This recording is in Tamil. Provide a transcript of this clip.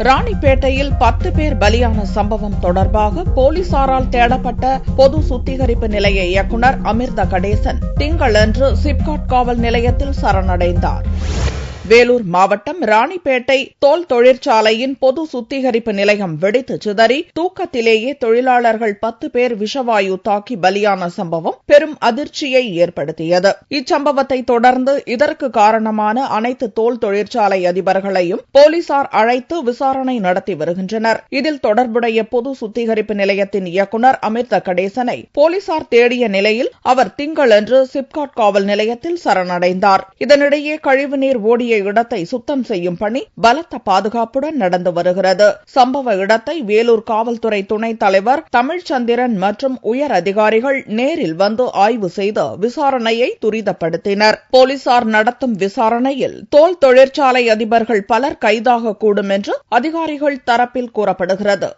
ராணிப்பேட்டையில் 10 பேர் பலியான சம்பவம் தொடர்பாக போலீசாரால் தேடப்பட்ட பொது சுத்திகரிப்பு நிலைய இயக்குநர் அமிர்த கடேசன் திங்களன்று சிப்காட் காவல் நிலையத்தில் சரணடைந்தார். வேலூர் மாவட்டம் ராணிப்பேட்டை தோல் தொழிற்சாலையின் பொது சுத்திகரிப்பு நிலையம் வெடித்து சிதறி தூக்கத்திலேயே தொழிலாளர்கள் 10 பேர் விஷவாயு தாக்கி பலியான சம்பவம் பெரும் அதிர்ச்சியை ஏற்படுத்தியது. இச்சம்பவத்தை தொடர்ந்து இதற்கு காரணமான அனைத்து தோல் தொழிற்சாலை அதிபர்களையும் போலீசார் அழைத்து விசாரணை நடத்தி வருகின்றனர். இதில் தொடர்புடைய பொது சுத்திகரிப்பு நிலையத்தின் இயக்குநர் அமிர்த கடேசனை போலீசார் தேடிய நிலையில் அவர் திங்களன்று சிப்காட் காவல் நிலையத்தில் சரணடைந்தார். இதனிடையே கழிவுநீர் ஓடிய இடத்தை சுத்தம் செய்யும் பணி பலத்த பாதுகாப்புடன் நடந்து வருகிறது. சம்பவ இடத்தை வேலூர் காவல்துறை துணைத் தலைவர் தமிழ்ச்சந்திரன் மற்றும் உயர் அதிகாரிகள் நேரில் வந்து ஆய்வு செய்து விசாரணையை துரிதப்படுத்தினர். போலீசார் நடத்தும் விசாரணையில் தோல் தொழிற்சாலை அதிபர்கள் பலர் கைதாகக்கூடும் என்று அதிகாரிகள் தரப்பில் கூறப்படுகிறது.